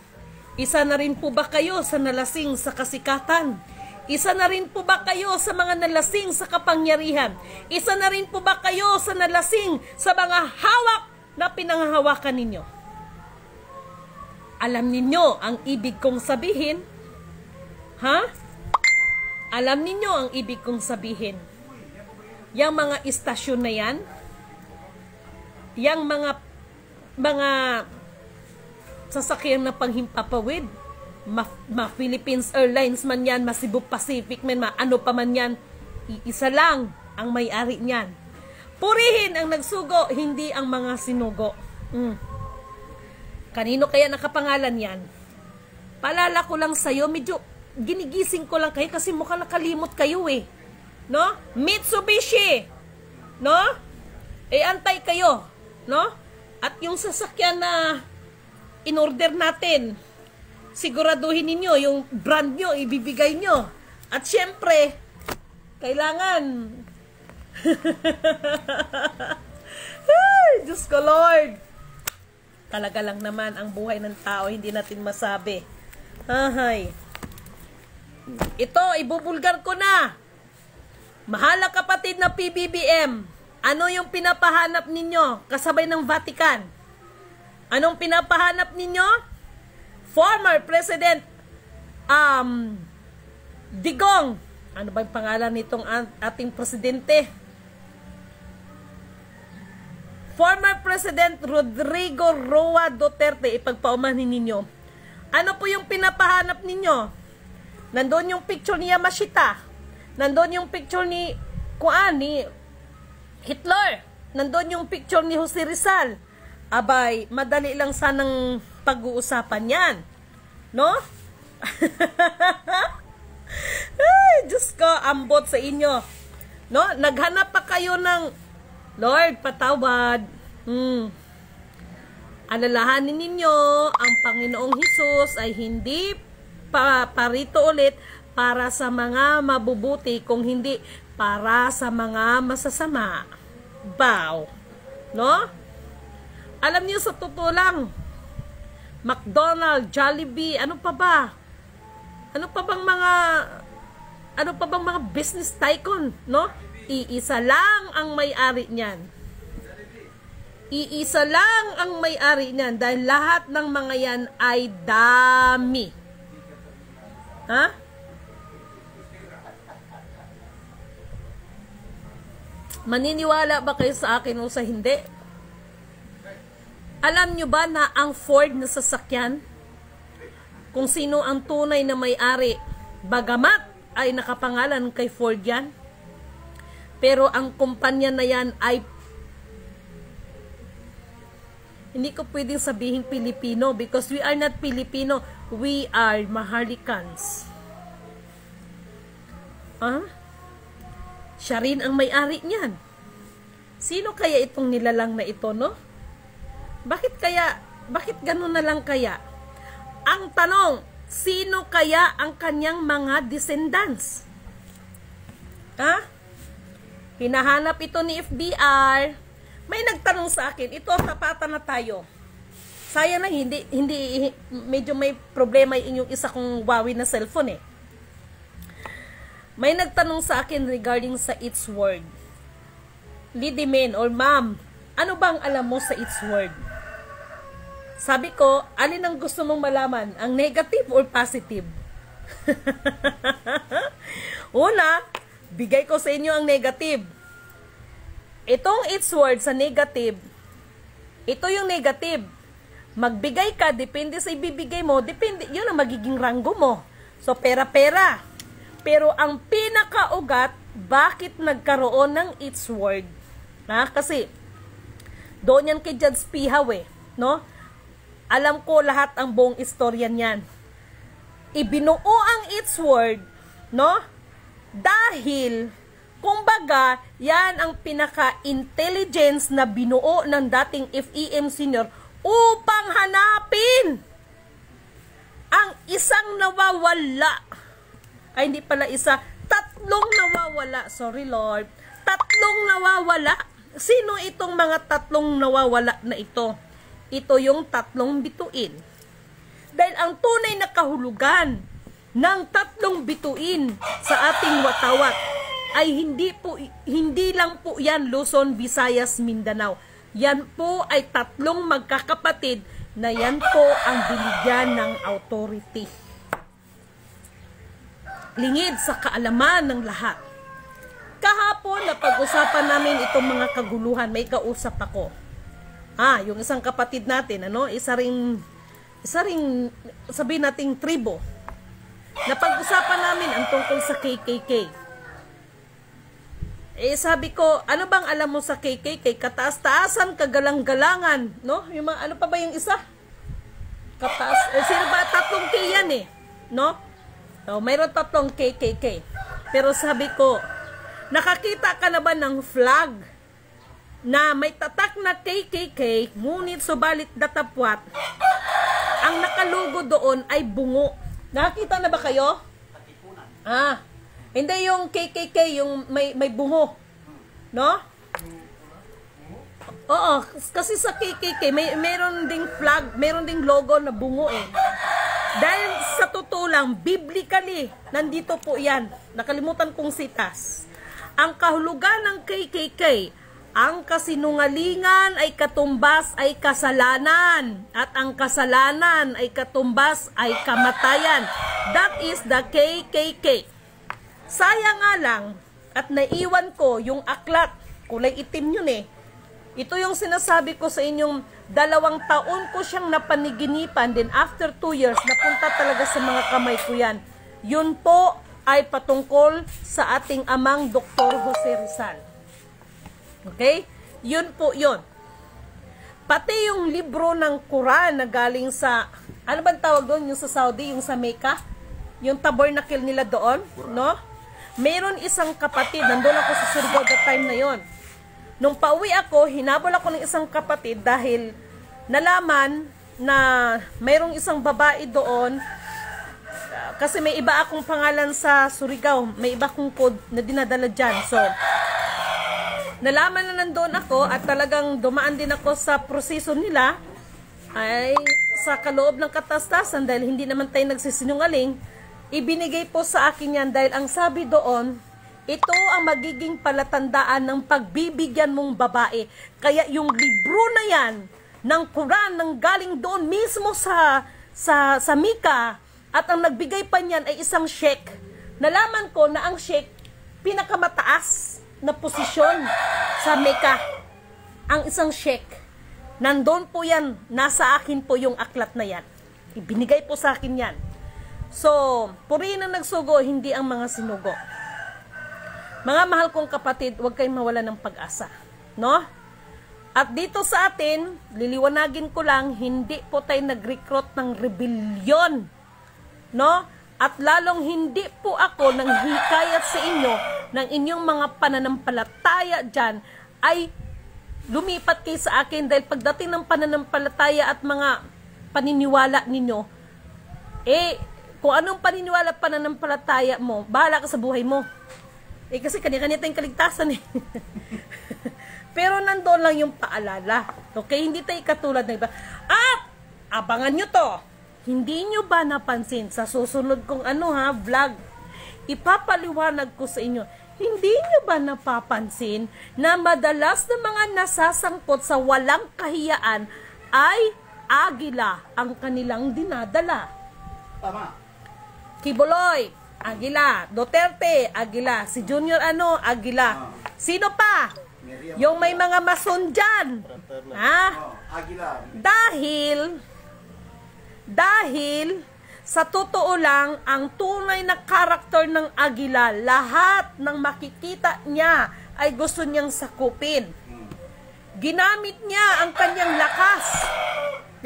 Isa na rin po ba kayo sa nalasing sa kasikatan? Isa na rin po ba kayo sa mga nalasing sa kapangyarihan? Isa na rin po ba kayo sa nalasing sa mga hawak na pinanghahawakan ninyo? Alam ninyo ang ibig kong sabihin? Alam ninyo ang ibig kong sabihin? Yang mga istasyon na yan, yang mga sasakyan na panghimpapawid, Philippines Airlines man yan, Cebu Pacific man, ano pa man yan, isa lang ang may-ari niyan. Purihin ang nagsugo, hindi ang mga sinugo. Kanino kaya nakapangalan yan? Paalala ko lang sa'yo, medyo ginigising ko lang kayo kasi mukhang nakalimot kayo no? Mitsubishi, no? Antay kayo, no? At yung sasakyan na in-order natin, siguraduhin ninyo yung brand nyo, ibibigay nyo. At syempre, kailangan ay, Diyos ko Lord, talaga lang naman ang buhay ng tao, hindi natin masabi. Ito, ibubulgar ko na. Mahal na kapatid na PBBM, ano yung pinapahanap ninyo kasabay ng Vatican? Anong pinapahanap ninyo? Former President Digong, ano ba yung pangalan nitong ating presidente? Former President Rodrigo Roa Duterte, ipagpaumanhin ninyo. Ano po yung pinapahanap ninyo? Nandun yung picture ni Yamashita. Nandun yung picture ni Hitler. Nandun yung picture ni Jose Rizal. Abay, madali lang sanang pag-uusapan yan. No? Ay, Diyos ko, ambot sa inyo. No? Naghanap pa kayo ng Lord, patawad. Alalahanin ninyo, ang Panginoong Hesus ay hindi parito ulit para sa mga mabubuti, kung hindi para sa mga masasama. Bow. No? Alam niyo, sa totoo lang, McDonald's, Jollibee, ano pa ba? Ano pa bang mga business tycoon, no? Iisa lang ang may-ari niyan. Iisa lang ang may-ari niyan dahil lahat ng mga yan ay dami. Ha? Maniniwala ba kayo sa akin o sa hindi? Alam nyo ba na ang Ford na sasakyan, kung sino ang tunay na may-ari, bagamat ay nakapangalan kay Ford yan, pero ang kumpanya na yan ay, hindi ko pwedeng sabihin Pilipino because we are not Filipino, we are Maharlikans. Siya rin ang may-ari niyan. Sino kaya itong nilalang na ito, no? Bakit ganun na lang kaya? Ang tanong, sino kaya ang kanyang mga descendants? Hinahanap ito ni FBR. May nagtanong sa akin, ito tapatan na tayo. Sayang na hindi medyo may problema yung isa kong Huawei na cellphone eh. May nagtanong sa akin regarding sa its word. Lidimen or ma'am, ano bang alam mo sa its word? Sabi ko, alin ang gusto mong malaman? Ang negative or positive? Una, bigay ko sa inyo ang negative. Itong its word sa negative, ito yung negative. Magbigay ka, depende sa ibibigay mo, depende, yun ang magiging ranggo mo. So, pera-pera. Pero ang pinakaugat, bakit nagkaroon ng its word? Kasi, doon yan kay Judge Pihaw no? Alam ko lahat ang buong istorya niyan. Ibinuo ang its word, no? Dahil, kumbaga, yan ang pinaka-intelligence na binuo ng dating FEM Senior upang hanapin ang isang nawawala. Ay, hindi pala isa. Tatlong nawawala. Sorry, Lord. Tatlong nawawala. Sino itong mga tatlong nawawala na ito? Ito yung tatlong bituin. Dahil ang tunay na kahulugan ng tatlong bituin sa ating watawat ay hindi lang po yan Luzon, Visayas, Mindanao. Yan po ay tatlong magkakapatid na yan po ang binigyan ng authority. Lingid sa kaalaman ng lahat. Kahapon, napag-usapan namin itong mga kaguluhan. May kausap ako. Yung isang kapatid natin, isa ring sabihin nating tribo. Napag-usapan namin ang tungkol sa KKK. Sabi ko, ano bang alam mo sa KKK? Kataas-taasan, kagalang-galangan, no? Yung mga, ano pa ba yung isa? Sino ba? Tatlong K yan no? So, mayroon tatlong KKK. Pero sabi ko, nakakita ka na ba ng flag na may tatak na KKK, ngunit subalit datapwat, ang nakalugo doon ay bungo. Nakakita na ba kayo? Hindi yung KKK, yung may bungo. No? Oo, kasi sa KKK, meron ding flag, meron ding logo na bungo Dahil sa totoo lang, biblically, nandito po yan. Nakalimutan kong sitas. Ang kahulugan ng KKK, ang kasinungalingan ay katumbas ay kasalanan. At ang kasalanan ay katumbas ay kamatayan. That is the KKK. Sayang nga lang, at naiwan ko yung aklat, kulay itim yun Ito yung sinasabi ko sa inyong 2 taon ko siyang napaniginipan, then after 2 years, napunta talaga sa mga kamay ko yan. Yun po ay patungkol sa ating amang Dr. Jose Rizal. Okay? Yun po yun. Pati yung libro ng Quran na galing sa, ano bang tawag doon? Yung sa Saudi, yung sa Mecca? Yung tabernacle nila doon, no? Meron isang kapatid, nandun ako sa Surigao that time na yon. Nung pauwi ako, hinabol ako ng isang kapatid dahil nalaman na mayroong isang babae doon, kasi may iba akong pangalan sa Surigao, may iba akong code na dinadala dyan. So, nalaman na nandoon ako at talagang dumaan din ako sa proseso nila ay sa kaloob ng katastasan dahil hindi naman tayo nagsisinungaling, ibinigay po sa akin yan dahil ang sabi doon, ito ang magiging palatandaan ng pagbibigyan mong babae. Kaya yung libro na yan ng Quran nang galing doon mismo sa Mika at ang nagbigay pa niyan ay isang sheikh. Nalaman ko na ang sheikh pinakamataas na posisyon sa Mecca. Ang isang sheikh. Nandun po yan. Nasa akin po yung aklat na yan. Ibinigay po sa akin yan. So, purihin ang nagsugo, hindi ang mga sinugo. Mga mahal kong kapatid, huwag kayong mawala ng pag-asa. No? At dito sa atin, liliwanagin ko lang, hindi po tayo nag-recruit ng rebellion. No? At lalong hindi po ako nang hikayat sa inyo ng inyong mga pananampalataya dyan ay lumipat kayo sa akin dahil pagdating ng pananampalataya at mga paniniwala ninyo, kung anong pananampalataya mo, bahala ka sa buhay mo. Kasi kanya-kanya tayong kaligtasan Pero nandoon lang yung paalala. Okay? Hindi tayo katulad ng iba. At, abangan nyo to. Hindi nyo ba napansin sa susunod kong vlog? Ipapaliwanag ko sa inyo. Hindi nyo ba napapansin na madalas na mga nasasangkot sa walang kahiyaan ay agila ang kanilang dinadala? Tama. Kibuloy, agila. Duterte, agila. Si Junior agila. Sino pa? Yung may mga mason dyan. Agila. Dahil sa totoo lang, ang tunay na karakter ng agila, lahat ng makikita niya ay gusto niyang sakupin. Ginamit niya ang kanyang lakas.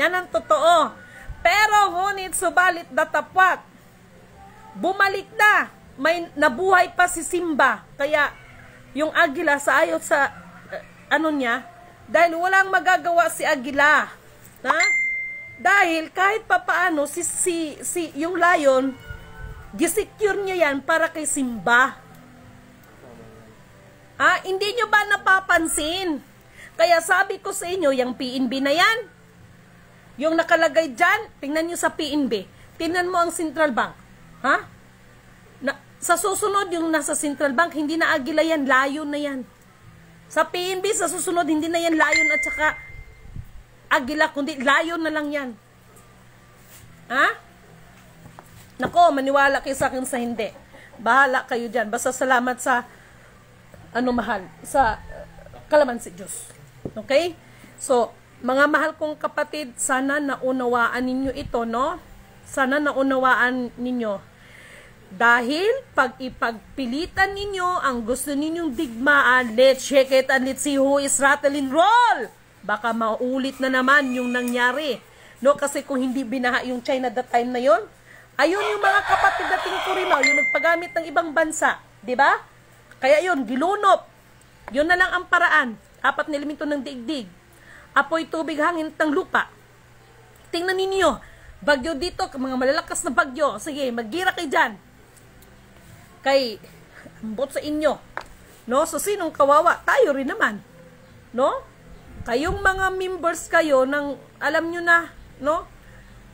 Yan ang totoo. Pero ngunit subalit datapwat, bumalik na. May nabuhay pa si Simba. Kaya yung agila sa ayot sa niya, dahil walang magagawa si agila. Dahil kahit papaano yung lion, gisecure niya yan para kay Simba. Hindi nyo ba napapansin? Kaya sabi ko sa inyo, yung PNB na yan, yung nakalagay dyan, tingnan nyo sa PNB. Tingnan mo ang Central Bank. Sa susunod, yung nasa Central Bank, hindi na agila yan, layon na yan. Sa PNB, sa susunod, hindi na yan layon at saka agila, kundi layon na lang yan. Nako, maniwala kayo sa akin sa hindi. Bahala kayo dyan. Basta salamat sa mahal, sa kalamansi Diyos. Okay? So, mga mahal kong kapatid, sana naunawaan ninyo ito, no? Sana naunawaan ninyo. Dahil pag ipagpilitan ninyo ang gusto ninyong digmaan, let's check it and let's see who is rattling roll. Baka maulit na naman yung nangyari. No, kasi kung hindi binaha yung China that time na yon, ayun yung mga kapatid dating Kurinaw, yung nagpagamit ng ibang bansa, di ba? Kaya yun, gilunop. Yun na lang ang paraan. 4 na elemento ng digdig. Apoy, tubig, hangin, at lupa. Tingnan ninyo, bagyo dito, mga malalakas na bagyo. Sige, maggira kayo dyan. Kay ambot sa inyo. No? So, sinong kawawa? Tayo rin naman. No? Kayong mga members kayo ng, alam nyo na, no?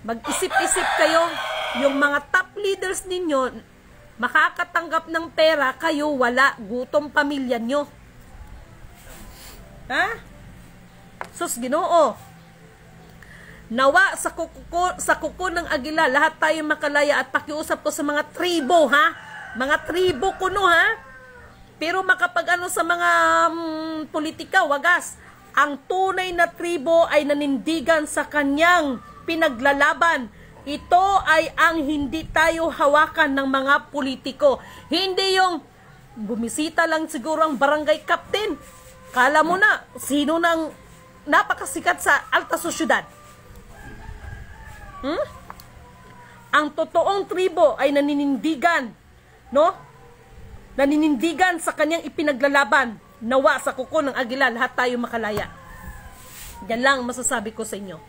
Mag-isip-isip kayo. Yung mga top leaders ninyo, makakatanggap ng pera, kayo wala. Gutom pamilya nyo. Sus, Ginoo. Nawa sa kuko ng agila, lahat tayo makalaya at pakiusap ko sa mga tribo, Mga tribo kuno, Pero makapag-ano sa mga politika, wagas. Ang tunay na tribo ay nanindigan sa kanyang pinaglalaban. Ito ay ang hindi tayo hawakan ng mga politiko. Hindi yung bumisita lang siguro ang barangay captain. Kala mo na, sino nang napakasikat sa alta sosyudad? Ang totoong tribo ay naninindigan, no? Naninindigan sa kanyang ipinaglalaban. Nawa sa kuko ng Agila, lahat tayo makalaya. Yan lang masasabi ko sa inyo.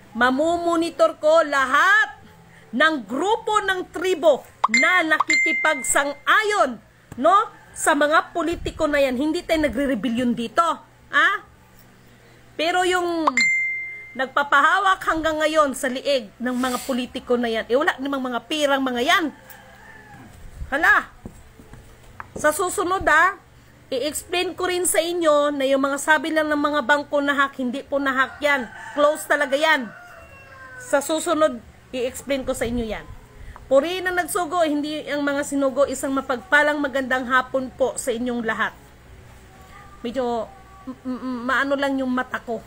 Mamumonitor ko lahat ng grupo ng tribo na nakikipagsang-ayon, no, sa mga politiko na yan. Hindi tayo nagre-rebellion dito, pero yung nagpapahawak hanggang ngayon sa liig ng mga politiko na yan, wala namang mga pirang mga yan. Hala, sa susunod i-explain ko rin sa inyo na yung mga sabi lang ng mga bangko na hack, hindi po na hack yan. Close talaga yan. Sa susunod, i-explain ko sa inyo yan. Puri na nagsugo, hindi ang mga sinugo, isang mapagpalang magandang hapon po sa inyong lahat. Medyo maano lang yung mata ko.